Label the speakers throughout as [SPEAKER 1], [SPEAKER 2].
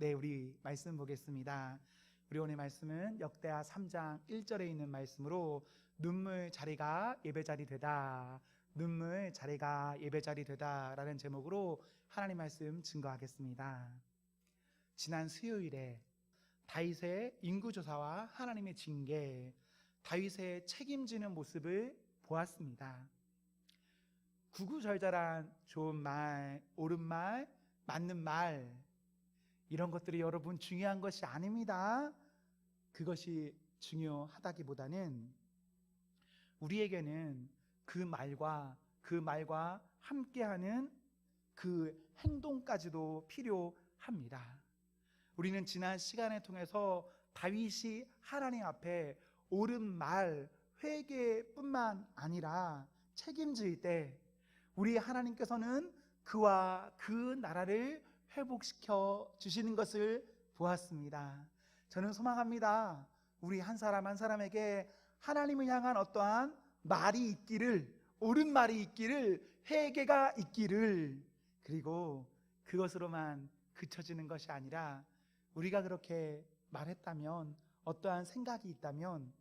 [SPEAKER 1] 네, 우리 말씀 보겠습니다. 우리 오늘 말씀은 역대하 3장 1절에 있는 말씀으로 눈물 자리가 예배자리 되다, 눈물 자리가 예배자리 되다 라는 제목으로 하나님 말씀 증거하겠습니다. 지난 수요일에 다윗의 인구조사와 하나님의 징계, 다윗의 책임지는 모습을 보았습니다. 구구절절한 좋은 말, 옳은 말, 맞는 말, 이런 것들이 여러분 중요한 것이 아닙니다. 그것이 중요하다기보다는 우리에게는 그 말과 함께하는 그 행동까지도 필요합니다. 우리는 지난 시간을 통해서 다윗이 하나님 앞에 옳은 말, 회개뿐만 아니라 책임질 때 우리 하나님께서는 그와 그 나라를 회복시켜 주시는 것을 보았습니다. 저는 소망합니다. 우리 한 사람 한 사람에게 하나님을 향한 어떠한 말이 있기를, 옳은 말이 있기를, 회개가 있기를, 그리고 그것으로만 그쳐지는 것이 아니라 우리가 그렇게 말했다면, 어떠한 생각이 있다면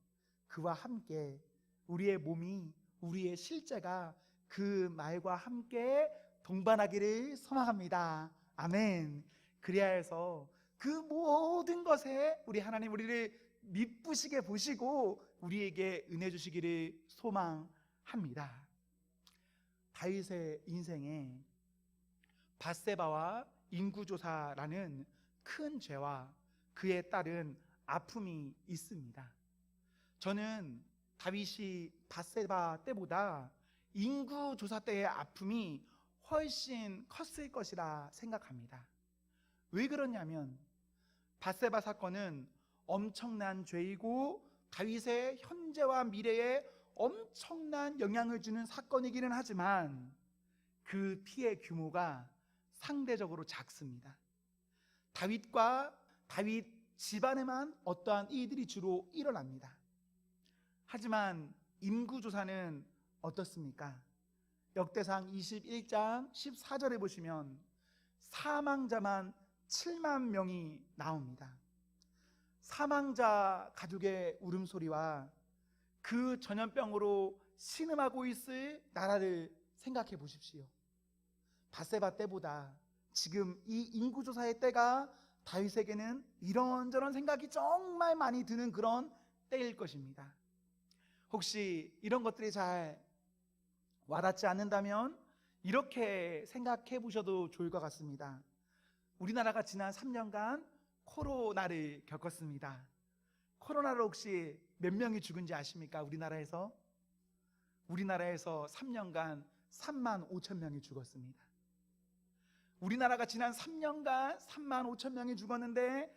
[SPEAKER 1] 그와 함께 우리의 몸이, 우리의 실제가 그 말과 함께 동반하기를 소망합니다. 아멘. 그래야 해서 그 모든 것에 우리 하나님 우리를 미쁘시게 보시고 우리에게 은혜 주시기를 소망합니다. 다윗의 인생에 밧세바와 인구조사라는 큰 죄와 그에 따른 아픔이 있습니다. 저는 다윗이 밧세바 때보다 인구조사 때의 아픔이 훨씬 컸을 것이라 생각합니다. 왜 그러냐면 밧세바 사건은 엄청난 죄이고 다윗의 현재와 미래에 엄청난 영향을 주는 사건이기는 하지만 그 피해 규모가 상대적으로 작습니다. 다윗과 다윗 집안에만 어떠한 일들이 주로 일어납니다. 하지만 인구조사는 어떻습니까? 역대상 21장 14절에 보시면 사망자만 7만 명이 나옵니다. 사망자 가족의 울음소리와 그 전염병으로 신음하고 있을 나라를 생각해 보십시오. 밧세바 때보다 지금 이 인구조사의 때가 다윗에게는 이런저런 생각이 정말 많이 드는 그런 때일 것입니다. 혹시 이런 것들이 잘 와닿지 않는다면 이렇게 생각해 보셔도 좋을 것 같습니다. 우리나라가 지난 3년간 코로나를 겪었습니다. 코로나로 혹시 몇 명이 죽은지 아십니까? 우리나라에서 3년간 3만 5천 명이 죽었습니다. 우리나라가 지난 3년간 3만 5천 명이 죽었는데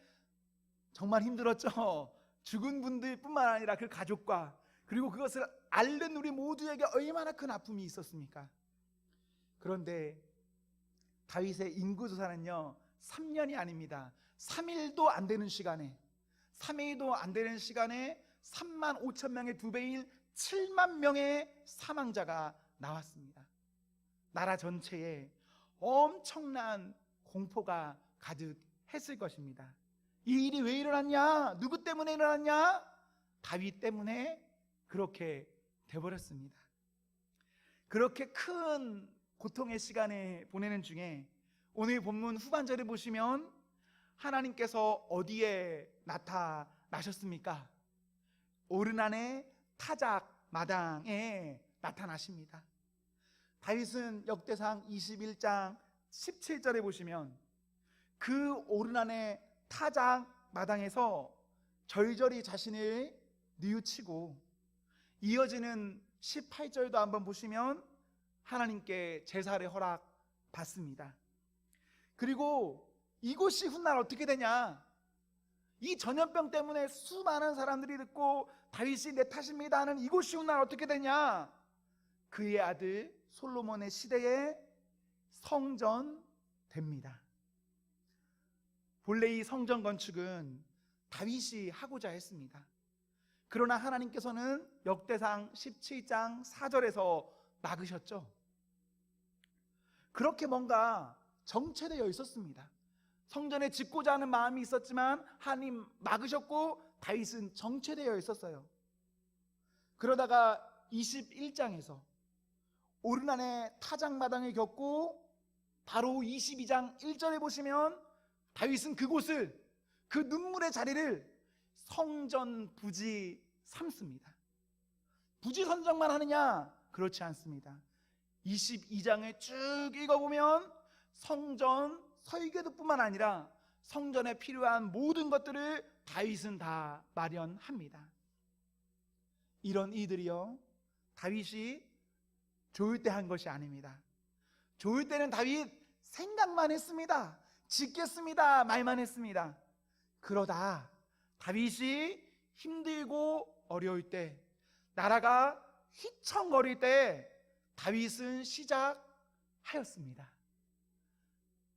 [SPEAKER 1] 정말 힘들었죠. 죽은 분들뿐만 아니라 그 가족과 그리고 그것을 앓는 우리 모두에게 얼마나 큰 아픔이 있었습니까? 그런데 다윗의 인구조사는요 3년이 아닙니다. 3일도 안 되는 시간에 3만 5천 명의 2배인 7만 명의 사망자가 나왔습니다. 나라 전체에 엄청난 공포가 가득했을 것입니다. 이 일이 왜 일어났냐? 누구 때문에 일어났냐? 다윗 때문에 그렇게 돼버렸습니다. 그렇게 큰 고통의 시간을 보내는 중에 오늘 본문 후반절을 보시면 하나님께서 어디에 나타나셨습니까? 오르난의 타작 마당에 나타나십니다. 다윗은 역대상 21장 17절에 보시면 그 오르난의 타작 마당에서 절절히 자신을 뉘우치고 이어지는 18절도 한번 보시면 하나님께 제사를 허락받습니다. 그리고 이곳이 훗날 어떻게 되냐? 이 전염병 때문에 수많은 사람들이 듣고 다윗이 내 탓입니다 하는 이곳이 훗날 어떻게 되냐? 그의 아들 솔로몬의 시대에 성전됩니다. 본래 이 성전 건축은 다윗이 하고자 했습니다. 그러나 하나님께서는 역대상 17장 4절에서 막으셨죠. 그렇게 뭔가 정체되어 있었습니다. 성전에 짓고자 하는 마음이 있었지만 하나님 막으셨고 다윗은 정체되어 있었어요. 그러다가 21장에서 오르난의 타작마당을 겪고 바로 22장 1절에 보시면 다윗은 그곳을, 그 눈물의 자리를 성전 부지 삼습니다. 부지 선정만 하느냐? 그렇지 않습니다. 22장을 쭉 읽어보면 성전 설계도뿐만 아니라 성전에 필요한 모든 것들을 다윗은 다 마련합니다. 이런 이들이요, 다윗이 좋을 때 한 것이 아닙니다. 좋을 때는 다윗 생각만 했습니다. 짓겠습니다 말만 했습니다. 그러다 다윗이 힘들고 어려울 때, 나라가 휘청거릴 때 다윗은 시작하였습니다.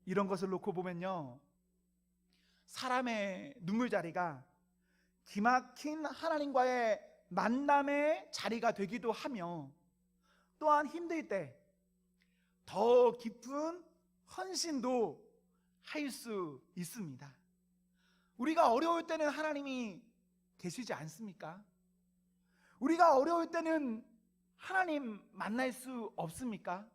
[SPEAKER 1] 이런 것을 놓고 보면요, 사람의 눈물자리가 기막힌 하나님과의 만남의 자리가 되기도 하며, 또한 힘들 때 더 깊은 헌신도 할 수 있습니다. 우리가 어려울 때는 하나님이 계시지 않습니까? 우리가 어려울 때는 하나님 만날 수 없습니까?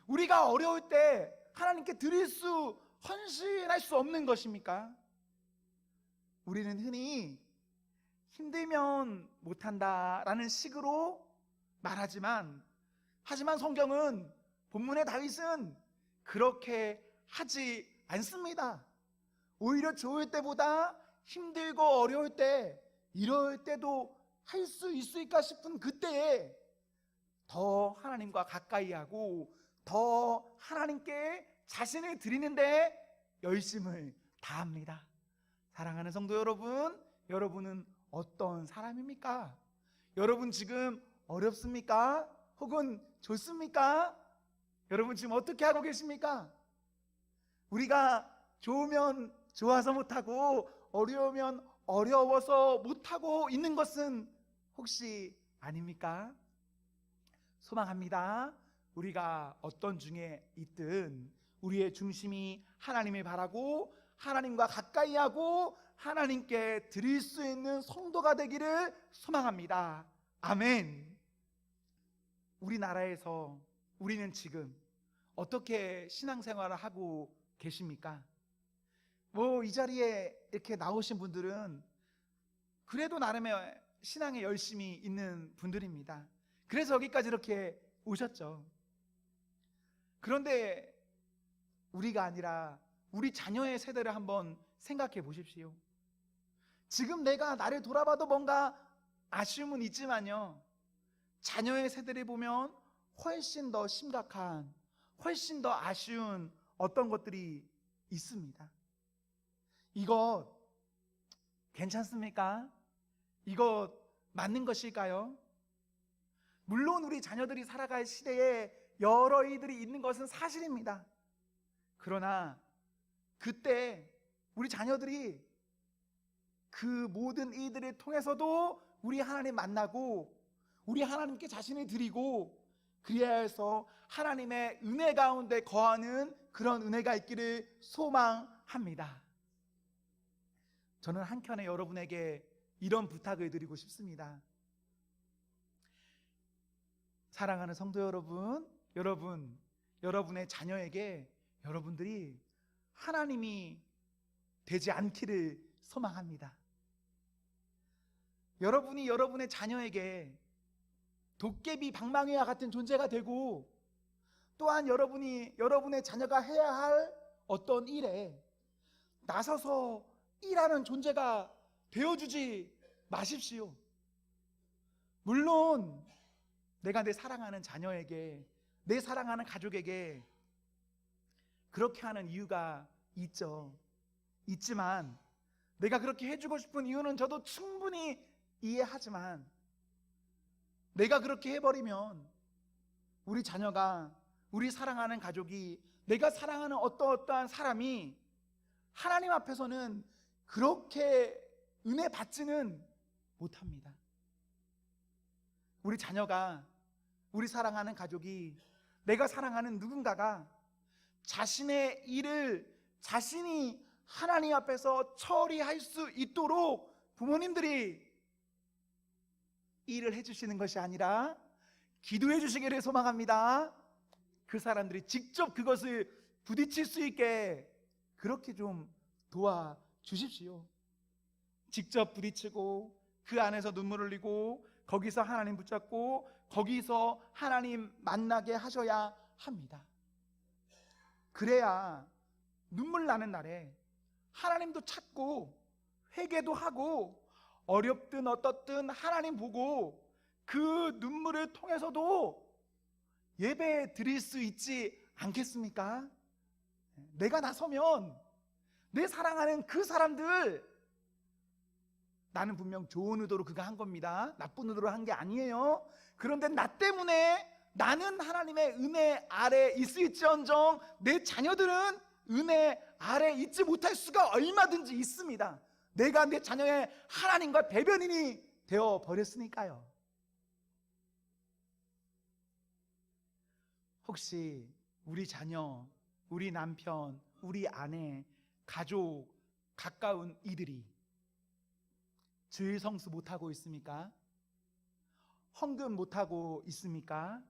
[SPEAKER 1] 우리가 어려울 때 하나님께 드릴 수, 헌신할 수 없는 것입니까? 우리는 흔히 힘들면 못한다라는 식으로 말하지만, 하지만 성경은, 본문의 다윗은 그렇게 하지 않습니다. 오히려 좋을 때보다 힘들고 어려울 때, 이럴 때도 할 수 있을까 싶은 그때에 더 하나님과 가까이 하고 더 하나님께 자신을 드리는데 열심을 다합니다. 사랑하는 성도 여러분, 여러분은 어떤 사람입니까? 여러분 지금 어렵습니까? 혹은 좋습니까? 여러분 지금 어떻게 하고 계십니까? 우리가 좋으면 좋아서 못하고 어려우면 어려워서 못하고 있는 것은 혹시 아닙니까? 소망합니다. 우리가 어떤 중에 있든 우리의 중심이 하나님을 바라고 하나님과 가까이 하고 하나님께 드릴 수 있는 성도가 되기를 소망합니다. 아멘. 우리나라에서 우리는 지금 어떻게 신앙생활을 하고 계십니까? 이 자리에 이렇게 나오신 분들은 그래도 나름의 신앙에 열심히 있는 분들입니다. 그래서 여기까지 이렇게 오셨죠. 그런데 우리가 아니라 우리 자녀의 세대를 한번 생각해 보십시오. 지금 내가 나를 돌아봐도 뭔가 아쉬움은 있지만요, 자녀의 세대를 보면 훨씬 더 심각한, 훨씬 더 아쉬운 어떤 것들이 있습니다. 이것 괜찮습니까? 이것 맞는 것일까요? 물론 우리 자녀들이 살아갈 시대에 여러 이들이 있는 것은 사실입니다. 그러나 그때 우리 자녀들이 그 모든 이들을 통해서도 우리 하나님 만나고 우리 하나님께 자신을 드리고, 그래야 해서 하나님의 은혜 가운데 거하는 그런 은혜가 있기를 소망합니다. 저는 한켠에 여러분에게 이런 부탁을 드리고 싶습니다. 사랑하는 성도 여러분, 여러분의 자녀에게 여러분들이 하나님이 되지 않기를 소망합니다. 여러분이 여러분의 자녀에게 도깨비 방망이와 같은 존재가 되고, 또한 여러분의 자녀가 해야 할 어떤 일에 나서서 일하는 존재가 되어주지 마십시오. 물론 내가 내 사랑하는 자녀에게, 내 사랑하는 가족에게 그렇게 하는 이유가 있지만 내가 그렇게 해주고 싶은 이유는 저도 충분히 이해하지만, 내가 그렇게 해버리면 우리 자녀가, 우리 사랑하는 가족이, 내가 사랑하는 어떠한 사람이 하나님 앞에서는 그렇게 은혜 받지는 못합니다. 우리 자녀가, 우리 사랑하는 가족이, 내가 사랑하는 누군가가 자신의 일을 자신이 하나님 앞에서 처리할 수 있도록 부모님들이 일을 해주시는 것이 아니라 기도해 주시기를 소망합니다. 그 사람들이 직접 그것을 부딪힐 수 있게 그렇게 좀 도와주십시오. 직접 부딪히고 그 안에서 눈물 흘리고 거기서 하나님 붙잡고 거기서 하나님 만나게 하셔야 합니다. 그래야 눈물 나는 날에 하나님도 찾고 회개도 하고 어렵든 어떻든 하나님 보고 그 눈물을 통해서도 예배 드릴 수 있지 않겠습니까? 내가 나서면 내 사랑하는 그 사람들, 나는 분명 좋은 의도로 그가 한 겁니다. 나쁜 의도로 한 게 아니에요. 그런데 나 때문에 나는 하나님의 은혜 아래 있을지언정 내 자녀들은 은혜 아래 있지 못할 수가 얼마든지 있습니다. 내가 내 자녀의 하나님과 대변인이 되어 버렸으니까요. 혹시 우리 자녀, 우리 남편, 우리 아내, 가족, 가까운 이들이 주일 성수 못하고 있습니까? 헌금 못하고 있습니까?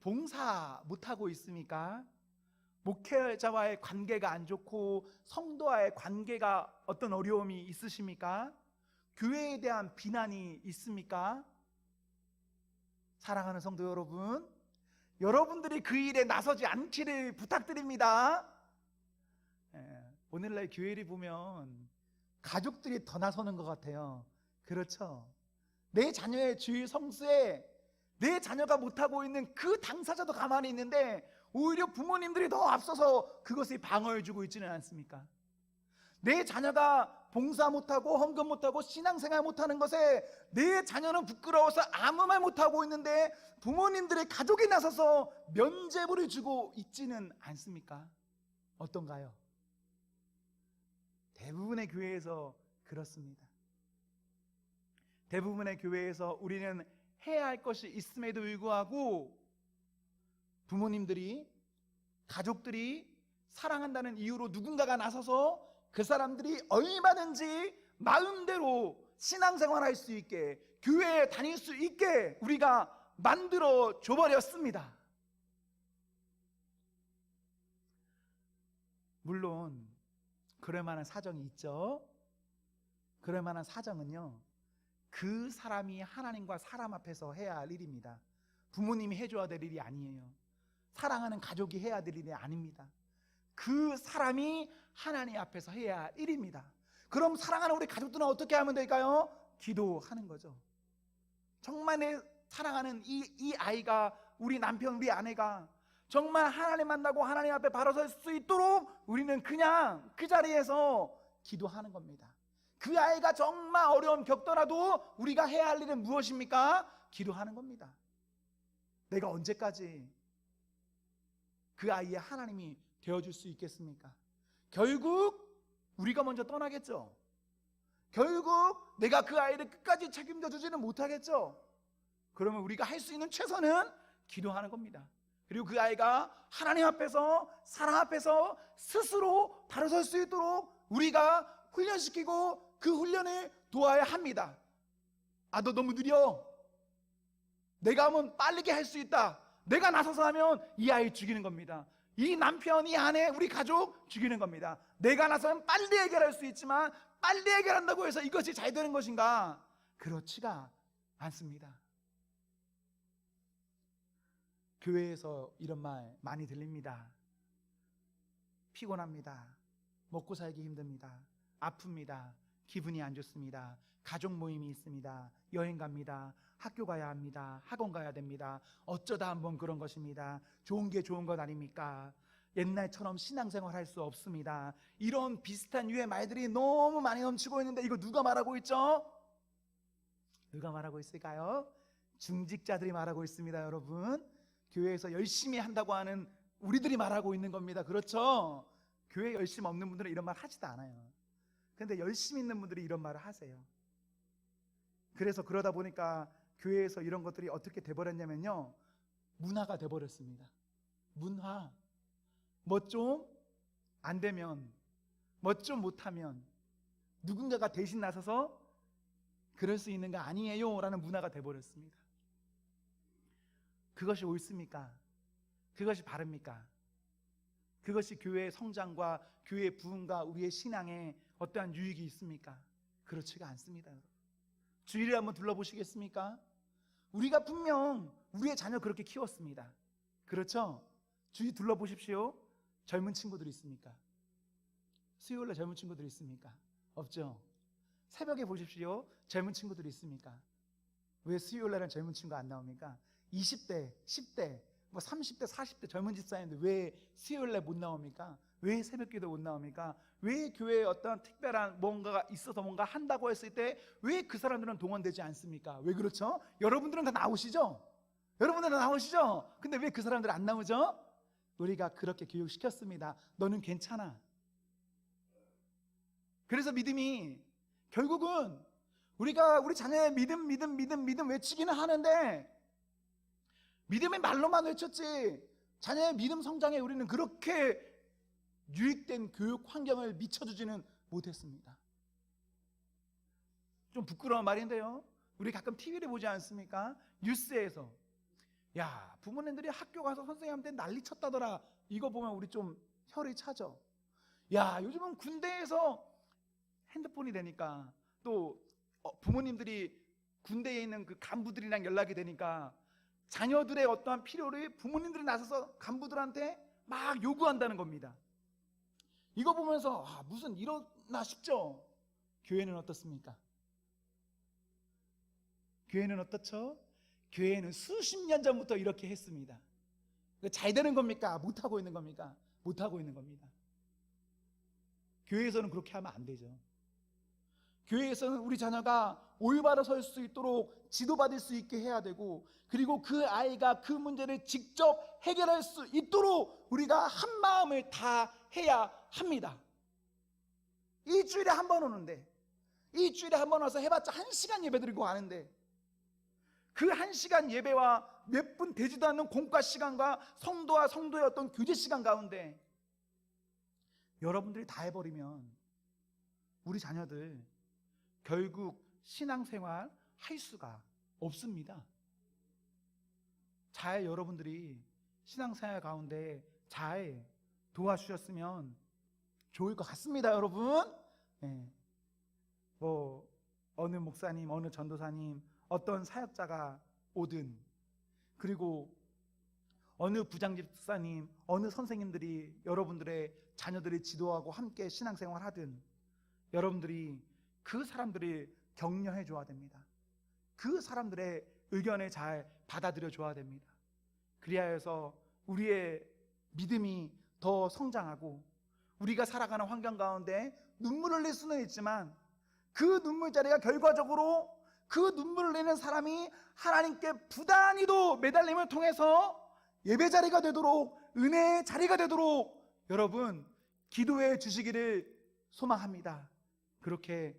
[SPEAKER 1] 봉사 못하고 있습니까? 목회자와의 관계가 안 좋고 성도와의 관계가 어떤 어려움이 있으십니까? 교회에 대한 비난이 있습니까? 사랑하는 성도 여러분, 여러분들이 그 일에 나서지 않기를 부탁드립니다. 오늘날 교회를 보면 가족들이 더 나서는 것 같아요. 그렇죠? 내 자녀의 주일 성수에 내 자녀가 못하고 있는 그 당사자도 가만히 있는데 오히려 부모님들이 더 앞서서 그것을 방어해주고 있지는 않습니까? 내 자녀가 봉사 못하고 헌금 못하고 신앙생활 못하는 것에 내 자녀는 부끄러워서 아무 말 못하고 있는데 부모님들의 가족이 나서서 면죄부를 주고 있지는 않습니까? 어떤가요? 대부분의 교회에서 그렇습니다. 대부분의 교회에서 우리는 해야 할 것이 있음에도 불구하고 부모님들이, 가족들이 사랑한다는 이유로 누군가가 나서서 그 사람들이 얼마든지 마음대로 신앙생활할 수 있게, 교회에 다닐 수 있게 우리가 만들어 줘버렸습니다. 물론 그럴 만한 사정이 있죠. 그럴 만한 사정은요, 그 사람이 하나님과 사람 앞에서 해야 할 일입니다. 부모님이 해줘야 될 일이 아니에요. 사랑하는 가족이 해야 될 일이 아닙니다. 그 사람이 하나님 앞에서 해야 할 일입니다. 그럼 사랑하는 우리 가족들은 어떻게 하면 될까요? 기도하는 거죠. 정말 내 사랑하는 이 아이가, 우리 남편, 우리 아내가 정말 하나님 만나고 하나님 앞에 바로 설 수 있도록 우리는 그냥 그 자리에서 기도하는 겁니다. 그 아이가 정말 어려움 겪더라도 우리가 해야 할 일은 무엇입니까? 기도하는 겁니다. 내가 언제까지 그 아이의 하나님이 되어줄 수 있겠습니까? 결국 우리가 먼저 떠나겠죠. 결국 내가 그 아이를 끝까지 책임져 주지는 못하겠죠. 그러면 우리가 할 수 있는 최선은 기도하는 겁니다. 그리고 그 아이가 하나님 앞에서, 사랑 앞에서 스스로 바로 설 수 있도록 우리가 훈련시키고 그 훈련을 도와야 합니다. 아, 너 너무 느려. 내가 하면 빠르게 할 수 있다. 내가 나서서 하면 이 아이 죽이는 겁니다. 이 남편, 이 아내, 우리 가족 죽이는 겁니다. 내가 나서면 빨리 해결할 수 있지만 빨리 해결한다고 해서 이것이 잘 되는 것인가? 그렇지가 않습니다. 교회에서 이런 말 많이 들립니다. 피곤합니다. 먹고 살기 힘듭니다. 아픕니다. 기분이 안 좋습니다. 가족 모임이 있습니다. 여행 갑니다. 학교 가야 합니다. 학원 가야 됩니다. 어쩌다 한번 그런 것입니다. 좋은 게 좋은 것 아닙니까? 옛날처럼 신앙생활 할 수 없습니다. 이런 비슷한 유의 말들이 너무 많이 넘치고 있는데 이거 누가 말하고 있죠? 누가 말하고 있을까요? 중직자들이 말하고 있습니다. 여러분, 교회에서 열심히 한다고 하는 우리들이 말하고 있는 겁니다. 그렇죠? 교회 열심 없는 분들은 이런 말 하지도 않아요. 그런데 열심히 있는 분들이 이런 말을 하세요. 그래서 그러다 보니까 교회에서 이런 것들이 어떻게 돼버렸냐면요, 문화가 돼버렸습니다. 문화. 뭐 좀 안 되면 좀 못하면 누군가가 대신 나서서 그럴 수 있는 거 아니에요 라는 문화가 돼버렸습니다. 그것이 옳습니까? 그것이 바릅니까? 그것이 교회의 성장과 교회의 부흥과 우리의 신앙에 어떠한 유익이 있습니까? 그렇지가 않습니다. 주위를 한번 둘러보시겠습니까? 우리가 분명 우리의 자녀 그렇게 키웠습니다. 그렇죠? 주위 둘러보십시오. 젊은 친구들이 있습니까? 수요일날 젊은 친구들이 있습니까? 없죠? 새벽에 보십시오. 젊은 친구들이 있습니까? 왜 수요일날은 젊은 친구 안 나옵니까? 20대, 10대, 30대, 40대 젊은 집사님들 왜 수요일날 못 나옵니까? 왜 새벽기도 못 나옵니까? 왜 교회에 어떤 특별한 뭔가가 있어서 뭔가 한다고 했을 때 왜 그 사람들은 동원되지 않습니까? 왜 그렇죠? 여러분들은 다 나오시죠? 여러분들은 다 나오시죠? 근데 왜 그 사람들 안 나오죠? 우리가 그렇게 교육시켰습니다. 너는 괜찮아. 그래서 믿음이 결국은 우리가 우리 자녀의 믿음 외치기는 하는데 믿음의 말로만 외쳤지 자녀의 믿음 성장에 우리는 그렇게 유익된 교육 환경을 미쳐주지는 못했습니다. 좀 부끄러운 말인데요, 우리 가끔 TV를 보지 않습니까? 뉴스에서 야 부모님들이 학교 가서 선생님한테 난리 쳤다더라. 이거 보면 우리 좀 혈이 차죠. 야 요즘은 군대에서 핸드폰이 되니까 또 부모님들이 군대에 있는 그 간부들이랑 연락이 되니까 자녀들의 어떠한 필요를 부모님들이 나서서 간부들한테 막 요구한다는 겁니다. 이거 보면서 무슨 이러나 싶죠? 교회는 어떻습니까? 교회는 어떻죠? 교회는 수십 년 전부터 이렇게 했습니다. 잘 되는 겁니까? 못하고 있는 겁니까? 못하고 있는 겁니다. 교회에서는 그렇게 하면 안 되죠. 교회에서는 우리 자녀가 올바로 설 수 있도록 지도받을 수 있게 해야 되고, 그리고 그 아이가 그 문제를 직접 해결할 수 있도록 우리가 한 마음을 다 해야 합니다. 일주일에 한 번 오는데, 일주일에 한 번 와서 해봤자 1시간 예배 드리고 가는데, 그 1시간 예배와 몇 분 되지도 않는 공과 시간과 성도와 성도의 어떤 교제 시간 가운데 여러분들이 다 해버리면 우리 자녀들 결국 신앙생활 할 수가 없습니다. 잘 여러분들이 신앙생활 가운데 잘 도와주셨으면 좋을 것 같습니다, 여러분. 네. 어느 목사님, 어느 전도사님, 어떤 사역자가 오든, 그리고 어느 부장집사님, 어느 선생님들이 여러분들의 자녀들을 지도하고 함께 신앙생활 하든, 여러분들이 그 사람들을 격려해 줘야 됩니다. 그 사람들의 의견을 잘 받아들여 줘야 됩니다. 그리하여서 우리의 믿음이 더 성장하고, 우리가 살아가는 환경 가운데 눈물을 흘릴 수는 있지만 그 눈물 자리가 결과적으로 그 눈물을 내는 사람이 하나님께 부단히도 매달림을 통해서 예배 자리가 되도록, 은혜의 자리가 되도록 여러분 기도해 주시기를 소망합니다. 그렇게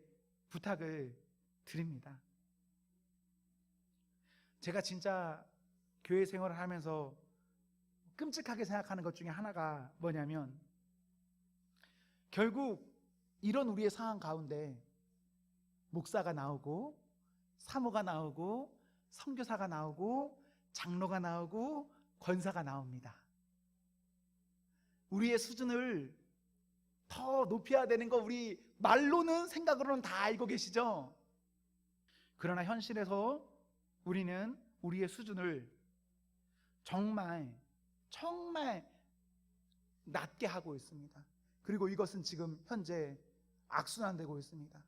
[SPEAKER 1] 부탁을 드립니다. 제가 진짜 교회 생활을 하면서 끔찍하게 생각하는 것 중에 하나가 뭐냐면, 결국 이런 우리의 상황 가운데 목사가 나오고 사모가 나오고 선교사가 나오고 장로가 나오고 권사가 나옵니다. 우리의 수준을 더 높여야 되는 거 우리 말로는 생각으로는 다 알고 계시죠? 그러나 현실에서 우리는 우리의 수준을 정말 낮게 하고 있습니다. 그리고 이것은 지금 현재 악순환되고 있습니다.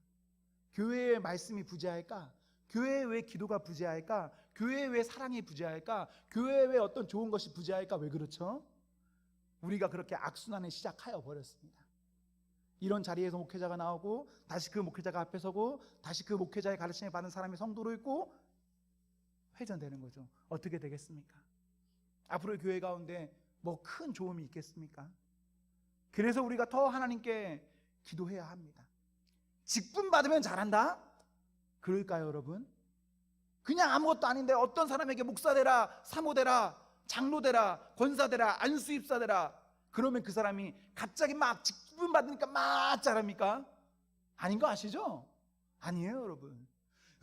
[SPEAKER 1] 교회의 말씀이 부재할까? 교회에 왜 기도가 부재할까? 교회에 왜 사랑이 부재할까? 교회에 왜 어떤 좋은 것이 부재할까? 왜 그렇죠? 우리가 그렇게 악순환을 시작하여 버렸습니다. 이런 자리에서 목회자가 나오고 다시 그 목회자가 앞에 서고 다시 그 목회자의 가르침을 받은 사람이 성도로 있고 회전되는 거죠. 어떻게 되겠습니까? 앞으로 교회 가운데 뭐 큰 좋음이 있겠습니까? 그래서 우리가 더 하나님께 기도해야 합니다. 직분 받으면 잘한다? 그럴까요, 여러분? 그냥 아무것도 아닌데 어떤 사람에게 목사 되라, 사모 되라, 장로 되라, 권사 되라, 안수입사 되라, 그러면 그 사람이 갑자기 막 직분 직분 받으니까 막 잘합니까? 아닌 거 아시죠? 아니에요, 여러분.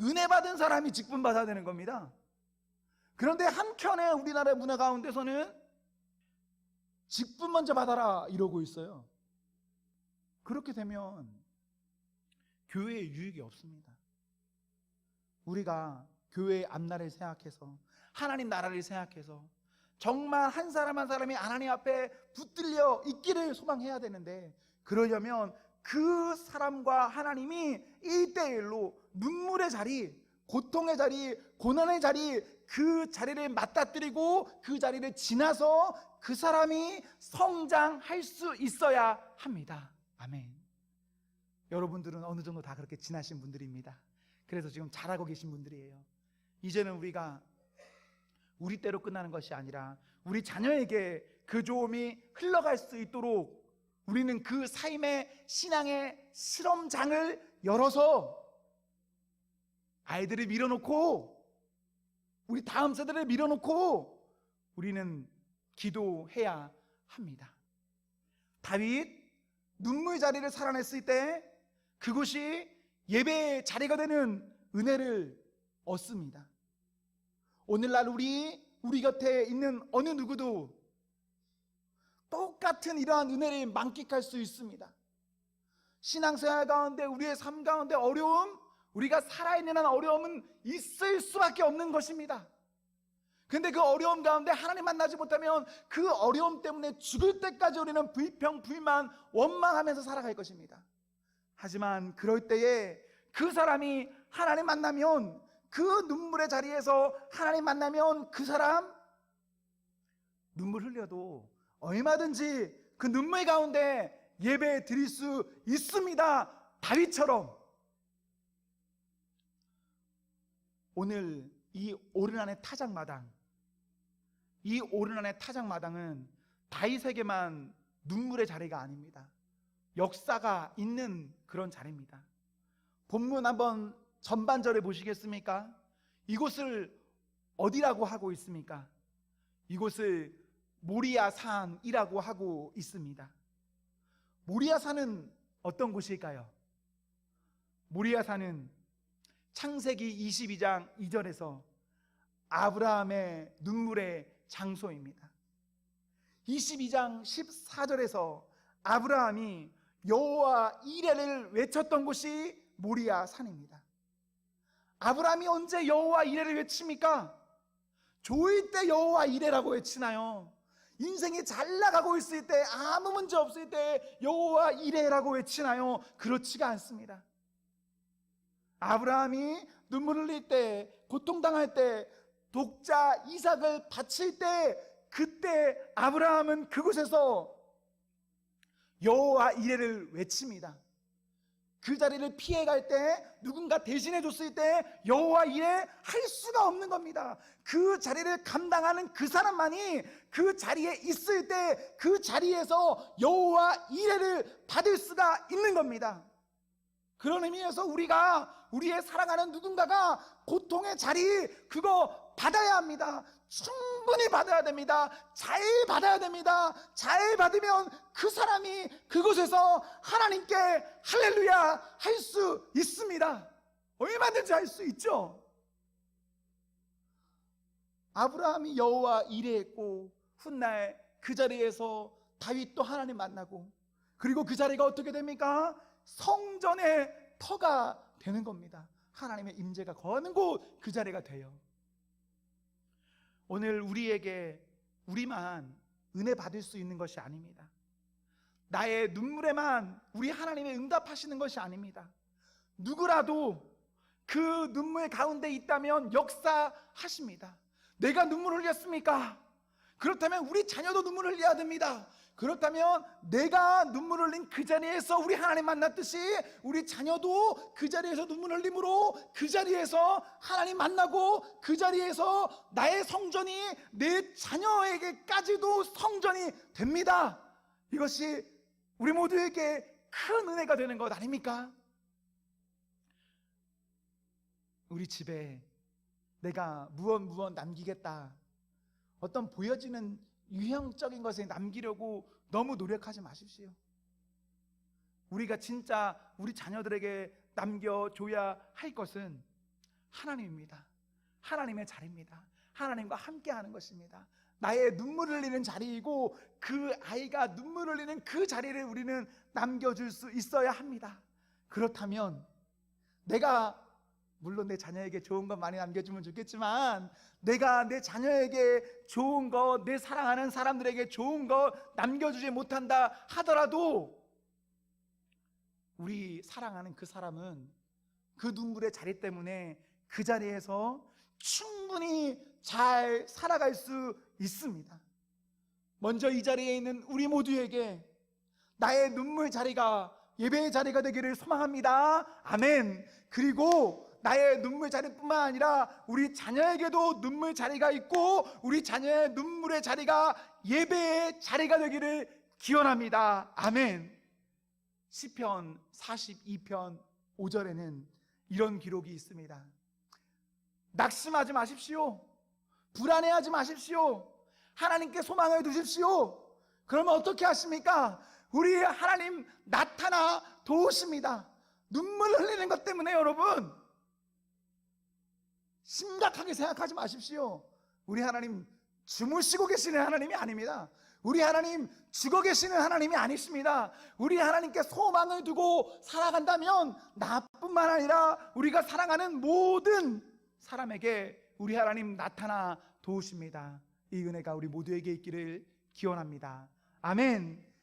[SPEAKER 1] 은혜 받은 사람이 직분 받아야 되는 겁니다. 그런데 한켠에 우리나라의 문화 가운데서는 직분 먼저 받아라 이러고 있어요. 그렇게 되면 교회에 유익이 없습니다. 우리가 교회의 앞날을 생각해서, 하나님 나라를 생각해서 정말 한 사람 한 사람이 하나님 앞에 붙들려 있기를 소망해야 되는데, 그러려면 그 사람과 하나님이 1대1로 눈물의 자리, 고통의 자리, 고난의 자리, 그 자리를 맞닥뜨리고 그 자리를 지나서 그 사람이 성장할 수 있어야 합니다. 아멘. 여러분들은 어느 정도 다 그렇게 지나신 분들입니다. 그래서 지금 잘하고 계신 분들이에요. 이제는 우리가 우리 때로 끝나는 것이 아니라 우리 자녀에게 그 조음이 흘러갈 수 있도록 우리는 그 삶의 신앙의 실험장을 열어서 아이들을 밀어놓고, 우리 다음 세대를 밀어놓고 우리는 기도해야 합니다. 다윗 눈물 자리를 살아냈을 때 그곳이 예배의 자리가 되는 은혜를 얻습니다. 오늘날 우리 곁에 있는 어느 누구도 똑같은 이러한 은혜를 만끽할 수 있습니다. 신앙생활 가운데, 우리의 삶 가운데 어려움, 우리가 살아있는 한 어려움은 있을 수밖에 없는 것입니다. 근데 그 어려움 가운데 하나님 만나지 못하면 그 어려움 때문에 죽을 때까지 우리는 불평, 불만, 원망하면서 살아갈 것입니다. 하지만 그럴 때에 그 사람이 하나님 만나면, 그 눈물의 자리에서 하나님 만나면 그 사람 눈물 흘려도 얼마든지 그 눈물 가운데 예배 드릴 수 있습니다. 다윗처럼. 오늘 이 오르난의 타작마당, 이 오르난의 타작마당은 다윗에게만 눈물의 자리가 아닙니다. 역사가 있는 그런 자리입니다. 본문 한번 전반절에 보시겠습니까? 이곳을 어디라고 하고 있습니까? 이곳을 모리아 산이라고 하고 있습니다. 모리아 산은 어떤 곳일까요? 모리아 산은 창세기 22장 2절에서 아브라함의 눈물의 장소입니다. 22장 14절에서 아브라함이 여호와 이레를 외쳤던 곳이 모리아 산입니다. 아브라함이 언제 여호와 이레를 외칩니까? 좋을 때 여호와 이레라고 외치나요? 인생이 잘 나가고 있을 때, 아무 문제 없을 때 여호와 이레라고 외치나요? 그렇지가 않습니다. 아브라함이 눈물 흘릴 때, 고통당할 때, 독자 이삭을 바칠 때, 그때 아브라함은 그곳에서 여호와 이레를 외칩니다. 그 자리를 피해갈 때, 누군가 대신해 줬을 때 여호와 이레 할 수가 없는 겁니다. 그 자리를 감당하는 그 사람만이 그 자리에 있을 때 그 자리에서 여호와 이레를 받을 수가 있는 겁니다. 그런 의미에서 우리가, 우리의 사랑하는 누군가가 고통의 자리, 그거 받아야 합니다. 충분히 받아야 됩니다. 잘 받아야 됩니다. 잘 받으면 그 사람이 그곳에서 하나님께 할렐루야 할 수 있습니다. 얼마든지 할 수 있죠. 아브라함이 여호와 이레했고, 훗날 그 자리에서 다윗도 하나님 만나고, 그리고 그 자리가 어떻게 됩니까? 성전의 터가 되는 겁니다. 하나님의 임재가 거하는 곳, 그 자리가 돼요. 오늘 우리에게, 우리만 은혜 받을 수 있는 것이 아닙니다. 나의 눈물에만 우리 하나님이 응답하시는 것이 아닙니다. 누구라도 그 눈물 가운데 있다면 역사하십니다. 내가 눈물 흘렸습니까? 그렇다면 우리 자녀도 눈물 흘려야 됩니다. 그렇다면 내가 눈물 흘린 그 자리에서 우리 하나님 만났듯이 우리 자녀도 그 자리에서 눈물 흘림으로 그 자리에서 하나님 만나고, 그 자리에서 나의 성전이 내 자녀에게까지도 성전이 됩니다. 이것이 우리 모두에게 큰 은혜가 되는 것 아닙니까? 우리 집에 내가 무엇 남기겠다, 어떤 보여지는 유형적인 것을 남기려고 너무 노력하지 마십시오. 우리가 진짜 우리 자녀들에게 남겨줘야 할 것은 하나님입니다. 하나님의 자리입니다. 하나님과 함께하는 것입니다. 나의 눈물을 흘리는 자리이고 그 아이가 눈물을 흘리는 그 자리를 우리는 남겨줄 수 있어야 합니다. 그렇다면 내가 물론 내 자녀에게 좋은 것 많이 남겨주면 좋겠지만 내가 내 자녀에게 좋은 것, 내 사랑하는 사람들에게 좋은 것 남겨주지 못한다 하더라도 우리 사랑하는 그 사람은 그 눈물의 자리 때문에 그 자리에서 충분히 잘 살아갈 수 있습니다. 먼저 이 자리에 있는 우리 모두에게 나의 눈물 자리가 예배의 자리가 되기를 소망합니다. 아멘. 그리고 나의 눈물 자리뿐만 아니라 우리 자녀에게도 눈물 자리가 있고 우리 자녀의 눈물의 자리가 예배의 자리가 되기를 기원합니다. 아멘. 시편 42편 5절에는 이런 기록이 있습니다. 낙심하지 마십시오. 불안해하지 마십시오. 하나님께 소망을 두십시오. 그러면 어떻게 하십니까? 우리 하나님 나타나 도우십니다. 눈물 흘리는 것 때문에 여러분 심각하게 생각하지 마십시오. 우리 하나님 주무시고 계시는 하나님이 아닙니다. 우리 하나님 죽어 계시는 하나님이 아니십니다. 우리 하나님께 소망을 두고 살아간다면 나뿐만 아니라 우리가 사랑하는 모든 사람에게 우리 하나님 나타나 도우십니다. 이 은혜가 우리 모두에게 있기를 기원합니다. 아멘.